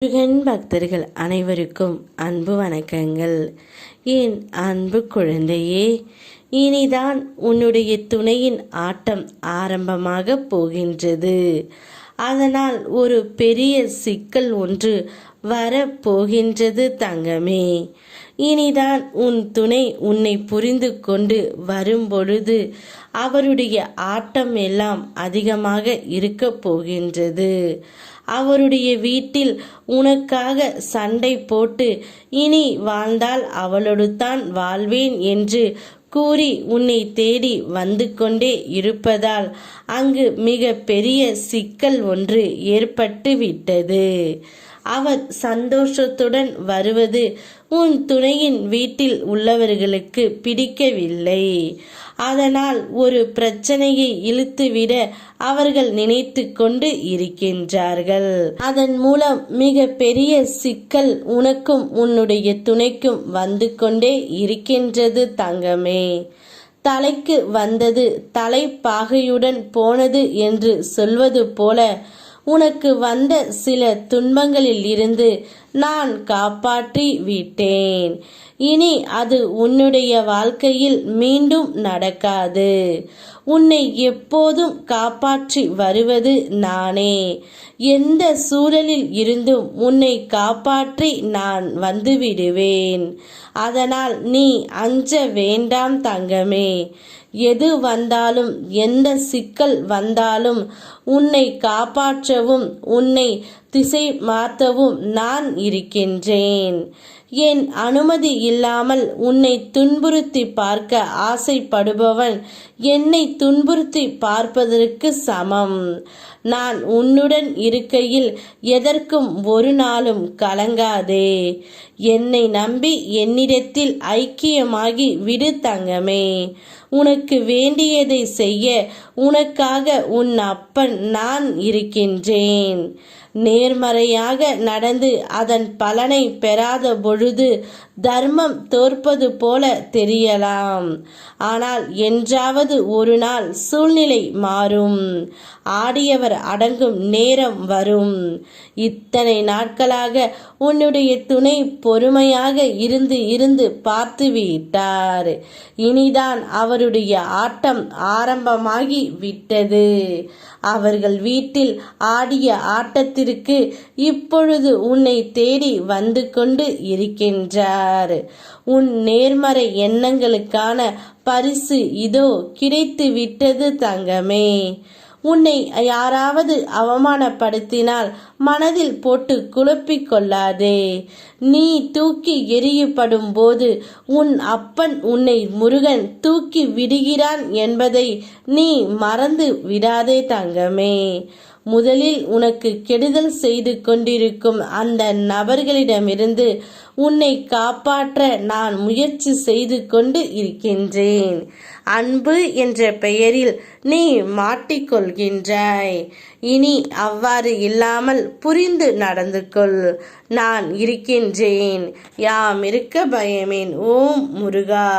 முருகன் பக்தர்கள் அனைவருக்கும் அன்பு வணக்கங்கள். என் அன்பு குழந்தையே, இனிதான் உன்னுடைய துணையின் ஆட்டம் ஆரம்பமாக போகின்றது. அதனால் ஒரு பெரிய சிக்கல் ஒன்று வரப்போகின்றது தங்கமே. இனிதான் உன் துணை உன்னை புரிந்து கொண்டு வரும்பொழுது அவருடைய ஆட்டம் எல்லாம் அதிகமாக இருக்க போகின்றது. அவருடைய வீட்டில் உனக்காக சண்டை போட்டு இனி வாழ்ந்தால் அவளோடு தான் வாழ்வேன் என்று கூறி உன்னை தேடி வந்து கொண்டே இருப்பதால் அங்கு மிக பெரிய சிக்கல் ஒன்று ஏற்பட்டு விட்டது. அவர் சந்தோஷத்துடன் வருவது உன் துணையின் வீட்டில் உள்ளவர்களுக்கு பிடிக்கவில்லை. அதனால் ஒரு பிரச்சனையை இழுத்துவிட அவர்கள் நினைத்து கொண்டு இருக்கின்றார்கள். அதன் மூலம் மிக பெரிய சிக்கல் உனக்கும் உன்னுடைய துணைக்கும் வந்து கொண்டே இருக்கின்றது தங்கமே. தலைக்கு வந்தது தலைப்பாகையுடன் போனது என்று சொல்வது போல உனக்கு வந்த சில துன்பங்களில் இருந்து நான் காப்பாற்றி விட்டேன். இனி அது உன்னுடைய வாழ்க்கையில் மீண்டும் நடக்காது. உன்னை எப்போதும் காப்பாற்றி வருவது நானே. எந்த சூழலில் இருந்தும் உன்னை காப்பாற்றி நான் வந்துவிடுவேன். அதனால் நீ அஞ்ச வேண்டாம் தங்கமே. எது வந்தாலும் எந்த சிக்கல் வந்தாலும் உன்னை காப்பாற்றவும் உன்னை திசை மாற்றவும் நான் இருக்கின்றேன். என் அனுமதி இல்லாமல் உன்னை துன்புறுத்தி பார்க்க ஆசைப்படுபவன் என்னை துன்புறுத்தி பார்ப்பதற்கு சமம். நான் உன்னுடன் இருக்கையில் எதற்கும் ஒரு நாளும் கலங்காதே. என்னை நம்பி என்னிடத்தில் ஐக்கியமாகி விடு தங்கமே. உனக்கு வேண்டியதை செய்ய உனக்காக உன் அப்பன் நான் இருக்கின்றேன். நேர்மறையாக நடந்து அதன் பலனை பெறாத பொழுது தர்மம் தோற்பது போல தெரியலாம். ஆனால் என்றாவது ஒரு நாள் சூழ்நிலை மாறும். ஆடியவர் அடங்கும் நேரம் வரும். இத்தனை நாட்களாக உன்னுடைய துணை பொறுமையாக இருந்து இருந்து பார்த்து விட்டார். இனிதான் அவருடைய ஆட்டம் ஆரம்பமாகி விட்டது. அவர்கள் வீட்டில் ஆடிய ஆட்டத்திற்கு இப்பொழுது உன்னை தேடி வந்து கொண்டு இருக்கின்றார். உன் நேர்மறை எண்ணங்களுக்கான பரிசு இதோ கிடைத்து விட்டது தங்கமே. உன்னை யாராவது அவமானப்படுத்தினால் மனதில் போட்டு குழப்பிக் கொள்ளாதே. நீ தூக்கி எறியப்படும் போது உன் அப்பன் உன்னை முருகன் தூக்கி விடுகிறான் என்பதை நீ மறந்து விடாதே தங்கமே. முதலில் உனக்கு கெடுதல் செய்து கொண்டிருக்கும் அந்த நபர்களிடமிருந்து உன்னை காப்பாற்ற நான் முயற்சி செய்து கொண்டு இருக்கின்றேன். அன்பு என்ற பெயரில் நீ மாட்டிக்கொள்கின்றாய். இனி அவ்வாறு இல்லாமல் புரிந்து நடந்து கொள். நான் இருக்கின்றேன். யாம் இருக்க பயமேன். ஓம் முருகா.